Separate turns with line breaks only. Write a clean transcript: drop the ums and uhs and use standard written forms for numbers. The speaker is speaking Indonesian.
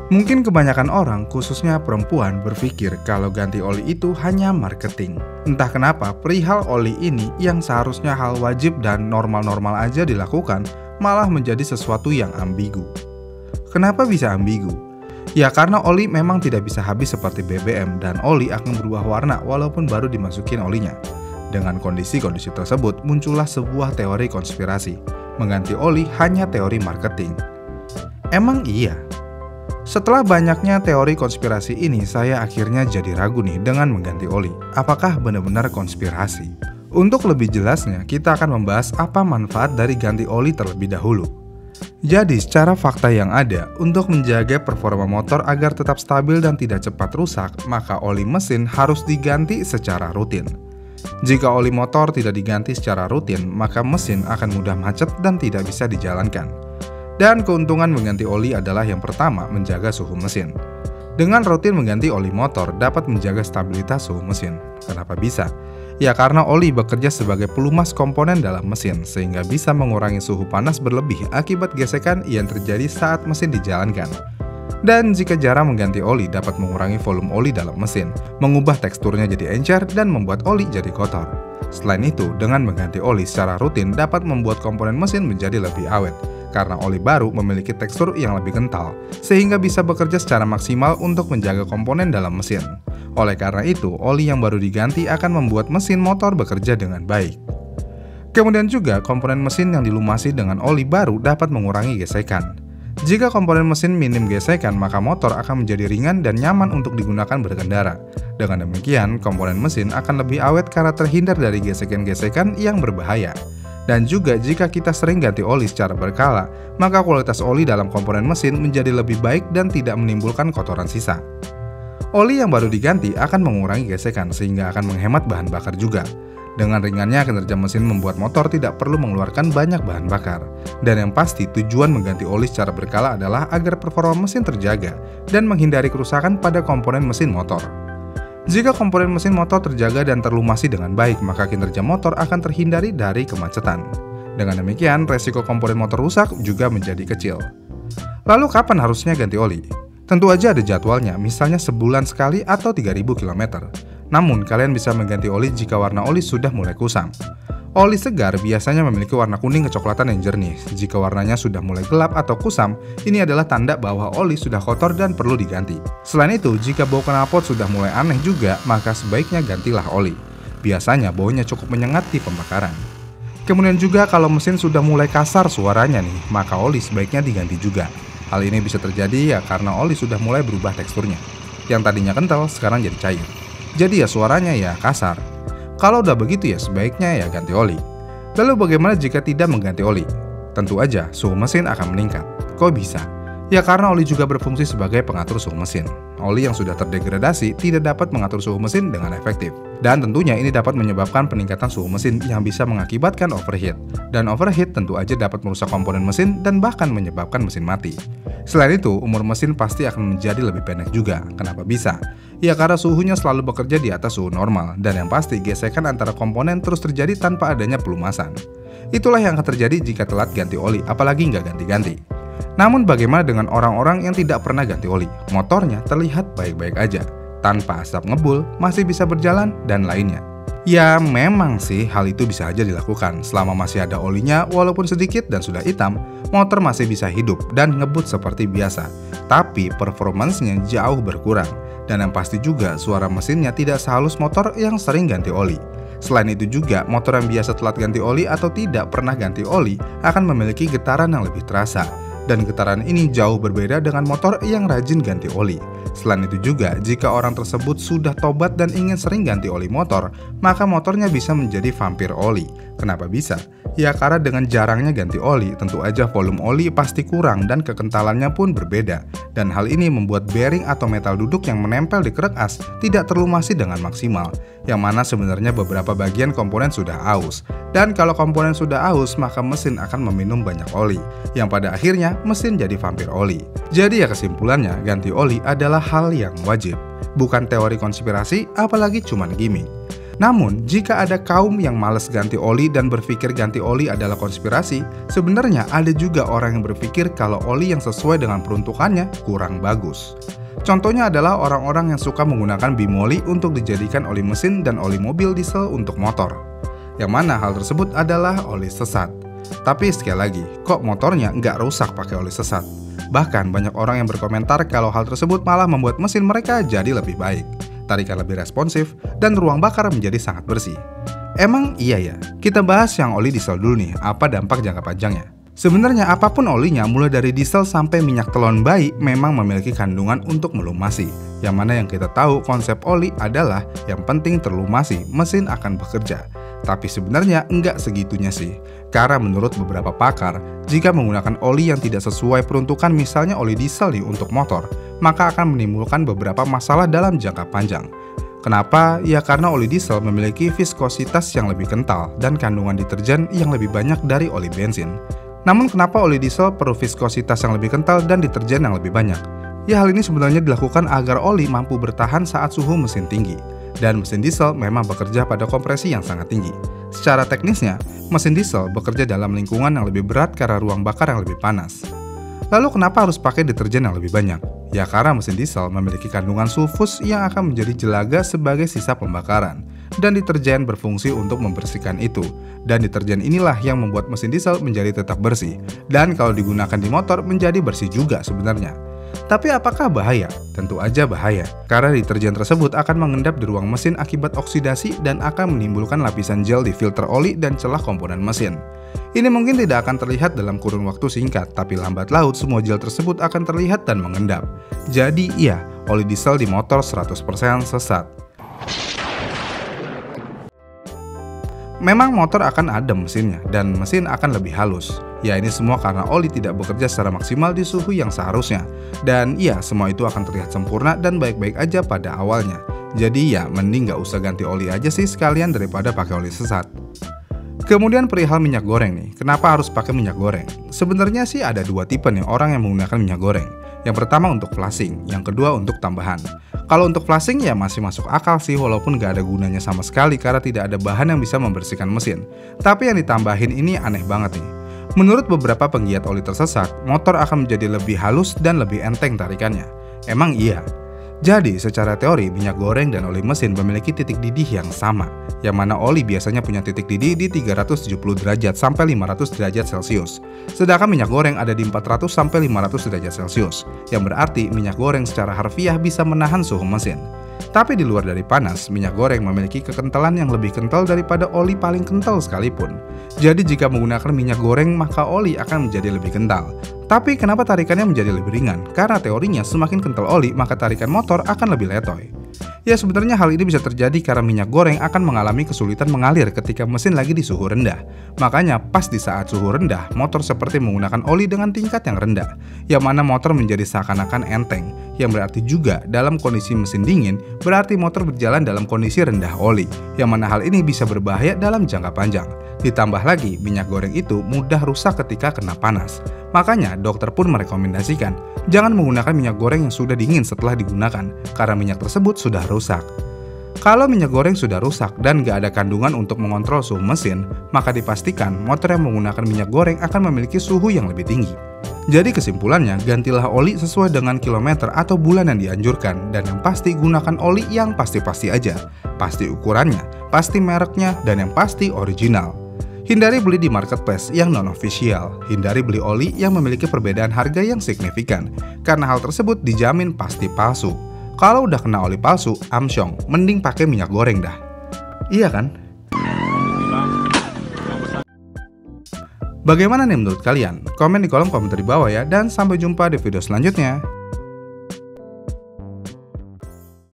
Mungkin kebanyakan orang, khususnya perempuan, berpikir kalau ganti oli itu hanya marketing. Entah kenapa, perihal oli ini yang seharusnya hal wajib dan normal-normal aja dilakukan, malah menjadi sesuatu yang ambigu. Kenapa bisa ambigu? Ya karena oli memang tidak bisa habis seperti BBM dan oli akan berubah warna walaupun baru dimasukin olinya. Dengan kondisi-kondisi tersebut, muncullah sebuah teori konspirasi. Mengganti oli hanya teori marketing. Emang iya? Setelah banyaknya teori konspirasi ini, saya akhirnya jadi ragu nih dengan mengganti oli. Apakah benar-benar konspirasi? Untuk lebih jelasnya, kita akan membahas apa manfaat dari ganti oli terlebih dahulu. Jadi, secara fakta yang ada, untuk menjaga performa motor agar tetap stabil dan tidak cepat rusak, maka oli mesin harus diganti secara rutin. Jika oli motor tidak diganti secara rutin, maka mesin akan mudah macet dan tidak bisa dijalankan. Dan keuntungan mengganti oli adalah yang pertama, menjaga suhu mesin. Dengan rutin mengganti oli motor dapat menjaga stabilitas suhu mesin. Kenapa bisa? Ya karena oli bekerja sebagai pelumas komponen dalam mesin, sehingga bisa mengurangi suhu panas berlebih akibat gesekan yang terjadi saat mesin dijalankan. Dan jika jarang mengganti oli dapat mengurangi volume oli dalam mesin, mengubah teksturnya jadi encer dan membuat oli jadi kotor. Selain itu, dengan mengganti oli secara rutin dapat membuat komponen mesin menjadi lebih awet, karena oli baru memiliki tekstur yang lebih kental, sehingga bisa bekerja secara maksimal untuk menjaga komponen dalam mesin. Oleh karena itu, oli yang baru diganti akan membuat mesin motor bekerja dengan baik. Kemudian juga, komponen mesin yang dilumasi dengan oli baru dapat mengurangi gesekan. Jika komponen mesin minim gesekan, maka motor akan menjadi ringan dan nyaman untuk digunakan berkendara. Dengan demikian, komponen mesin akan lebih awet karena terhindar dari gesekan-gesekan yang berbahaya. Dan juga jika kita sering ganti oli secara berkala, maka kualitas oli dalam komponen mesin menjadi lebih baik dan tidak menimbulkan kotoran sisa. Oli yang baru diganti akan mengurangi gesekan sehingga akan menghemat bahan bakar juga. Dengan ringannya kinerja mesin membuat motor tidak perlu mengeluarkan banyak bahan bakar. Dan yang pasti tujuan mengganti oli secara berkala adalah agar performa mesin terjaga dan menghindari kerusakan pada komponen mesin motor. Jika komponen mesin motor terjaga dan terlumasi dengan baik, maka kinerja motor akan terhindari dari kemacetan. Dengan demikian, resiko komponen motor rusak juga menjadi kecil. Lalu kapan harusnya ganti oli? Tentu aja ada jadwalnya, misalnya sebulan sekali atau 3000 km. Namun, kalian bisa mengganti oli jika warna oli sudah mulai kusam. Oli segar biasanya memiliki warna kuning kecoklatan yang jernih. Jika warnanya sudah mulai gelap atau kusam, ini adalah tanda bahwa oli sudah kotor dan perlu diganti. Selain itu, jika bau knalpot sudah mulai aneh juga, maka sebaiknya gantilah oli. Biasanya baunya cukup menyengat di pembakaran. Kemudian juga kalau mesin sudah mulai kasar suaranya nih, maka oli sebaiknya diganti juga. Hal ini bisa terjadi ya karena oli sudah mulai berubah teksturnya. Yang tadinya kental, sekarang jadi cair. Jadi ya suaranya ya kasar. Kalau udah begitu ya sebaiknya ya ganti oli. Lalu bagaimana jika tidak mengganti oli? Tentu aja suhu mesin akan meningkat. Kok bisa? Ya karena oli juga berfungsi sebagai pengatur suhu mesin. Oli yang sudah terdegradasi tidak dapat mengatur suhu mesin dengan efektif. Dan tentunya ini dapat menyebabkan peningkatan suhu mesin yang bisa mengakibatkan overheat. Dan overheat tentu aja dapat merusak komponen mesin dan bahkan menyebabkan mesin mati. Selain itu, umur mesin pasti akan menjadi lebih pendek juga. Kenapa bisa? Ya karena suhunya selalu bekerja di atas suhu normal, dan yang pasti gesekan antara komponen terus terjadi tanpa adanya pelumasan. Itulah yang akan terjadi jika telat ganti oli, apalagi nggak ganti-ganti. Namun bagaimana dengan orang-orang yang tidak pernah ganti oli? Motornya terlihat baik-baik aja, tanpa asap ngebul, masih bisa berjalan, dan lainnya. Ya memang sih hal itu bisa aja dilakukan selama masih ada olinya walaupun sedikit dan sudah hitam, motor masih bisa hidup dan ngebut seperti biasa. Tapi performansnya jauh berkurang dan yang pasti juga suara mesinnya tidak sehalus motor yang sering ganti oli. Selain itu juga motor yang biasa telat ganti oli atau tidak pernah ganti oli akan memiliki getaran yang lebih terasa. Dan getaran ini jauh berbeda dengan motor yang rajin ganti oli. Selain itu juga, jika orang tersebut sudah tobat dan ingin sering ganti oli motor, maka motornya bisa menjadi vampir oli. Kenapa bisa? Ya karena dengan jarangnya ganti oli, tentu aja volume oli pasti kurang dan kekentalannya pun berbeda. Dan hal ini membuat bearing atau metal duduk yang menempel di krek as tidak terlumasi dengan maksimal. Yang mana sebenarnya beberapa bagian komponen sudah aus. Dan kalau komponen sudah aus, maka mesin akan meminum banyak oli. Yang pada akhirnya mesin jadi vampir oli. Jadi ya kesimpulannya, ganti oli adalah hal yang wajib. Bukan teori konspirasi, apalagi cuman gimmick. Namun, jika ada kaum yang malas ganti oli dan berpikir ganti oli adalah konspirasi, sebenarnya ada juga orang yang berpikir kalau oli yang sesuai dengan peruntukannya kurang bagus. Contohnya adalah orang-orang yang suka menggunakan bimoli untuk dijadikan oli mesin dan oli mobil diesel untuk motor. Yang mana hal tersebut adalah oli sesat. Tapi sekali lagi, kok motornya nggak rusak pakai oli sesat? Bahkan banyak orang yang berkomentar kalau hal tersebut malah membuat mesin mereka jadi lebih baik, tarikan lebih responsif, dan ruang bakar menjadi sangat bersih. Emang iya ya? Kita bahas yang oli diesel dulu nih, apa dampak jangka panjangnya? Sebenarnya apapun olinya, mulai dari diesel sampai minyak telon bayi, memang memiliki kandungan untuk melumasi. Yang mana yang kita tahu konsep oli adalah yang penting terlumasi, mesin akan bekerja. Tapi sebenarnya enggak segitunya sih. Karena menurut beberapa pakar, jika menggunakan oli yang tidak sesuai peruntukan, misalnya oli diesel nih untuk motor, maka akan menimbulkan beberapa masalah dalam jangka panjang. Kenapa? Ya karena oli diesel memiliki viskositas yang lebih kental dan kandungan deterjen yang lebih banyak dari oli bensin. Namun kenapa oli diesel perlu viskositas yang lebih kental dan deterjen yang lebih banyak? Ya hal ini sebenarnya dilakukan agar oli mampu bertahan saat suhu mesin tinggi. Dan mesin diesel memang bekerja pada kompresi yang sangat tinggi. Secara teknisnya, mesin diesel bekerja dalam lingkungan yang lebih berat karena ruang bakar yang lebih panas. Lalu kenapa harus pakai deterjen yang lebih banyak? Ya karena mesin diesel memiliki kandungan sulfus yang akan menjadi jelaga sebagai sisa pembakaran. Dan deterjen berfungsi untuk membersihkan itu. Dan deterjen inilah yang membuat mesin diesel menjadi tetap bersih. Dan kalau digunakan di motor menjadi bersih juga sebenarnya. Tapi apakah bahaya? Tentu aja bahaya, karena deterjen tersebut akan mengendap di ruang mesin akibat oksidasi dan akan menimbulkan lapisan gel di filter oli dan celah komponen mesin. Ini mungkin tidak akan terlihat dalam kurun waktu singkat, tapi lambat laun semua gel tersebut akan terlihat dan mengendap. Jadi iya, oli diesel di motor 100% sesat. Memang motor akan adem mesinnya, dan mesin akan lebih halus. Ya ini semua karena oli tidak bekerja secara maksimal di suhu yang seharusnya. Dan iya, semua itu akan terlihat sempurna dan baik-baik aja pada awalnya. Jadi ya, mending nggak usah ganti oli aja sih sekalian daripada pakai oli sesat. Kemudian perihal minyak goreng nih, kenapa harus pakai minyak goreng? Sebenarnya sih ada dua tipe nih orang yang menggunakan minyak goreng. Yang pertama untuk flashing, yang kedua untuk tambahan. Kalau untuk flashing ya masih masuk akal sih walaupun gak ada gunanya sama sekali karena tidak ada bahan yang bisa membersihkan mesin. Tapi yang ditambahin ini aneh banget nih. Menurut beberapa penggiat oli tersesat, motor akan menjadi lebih halus dan lebih enteng tarikannya. Emang iya. Jadi secara teori minyak goreng dan oli mesin memiliki titik didih yang sama. Yang mana oli biasanya punya titik didih di 370 derajat sampai 500 derajat Celcius. Sedangkan minyak goreng ada di 400 sampai 500 derajat Celcius. Yang berarti minyak goreng secara harfiah bisa menahan suhu mesin. Tapi di luar dari panas, minyak goreng memiliki kekentalan yang lebih kental daripada oli paling kental sekalipun. Jadi jika menggunakan minyak goreng maka oli akan menjadi lebih kental. Tapi kenapa tarikannya menjadi lebih ringan? Karena teorinya semakin kental oli maka tarikan motor akan lebih letoy. Ya sebenarnya hal ini bisa terjadi karena minyak goreng akan mengalami kesulitan mengalir ketika mesin lagi di suhu rendah. Makanya pas di saat suhu rendah, motor seperti menggunakan oli dengan tingkat yang rendah. Yang mana motor menjadi seakan-akan enteng. Yang berarti juga dalam kondisi mesin dingin, berarti motor berjalan dalam kondisi rendah oli. Yang mana hal ini bisa berbahaya dalam jangka panjang. Ditambah lagi, minyak goreng itu mudah rusak ketika kena panas. Makanya dokter pun merekomendasikan jangan menggunakan minyak goreng yang sudah dingin setelah digunakan, karena minyak tersebut sudah rusak. Kalau minyak goreng sudah rusak dan gak ada kandungan untuk mengontrol suhu mesin, maka dipastikan motor yang menggunakan minyak goreng akan memiliki suhu yang lebih tinggi. Jadi kesimpulannya, gantilah oli sesuai dengan kilometer atau bulan yang dianjurkan, dan yang pasti gunakan oli yang pasti-pasti aja. Pasti ukurannya, pasti mereknya, dan yang pasti original. Hindari beli di marketplace yang non-official. Hindari beli oli yang memiliki perbedaan harga yang signifikan, karena hal tersebut dijamin pasti palsu. Kalau udah kena oli palsu, amsyong, mending pakai minyak goreng dah. Iya kan? Bagaimana nih menurut kalian? Komen di kolom komentar di bawah ya, dan sampai jumpa di video selanjutnya.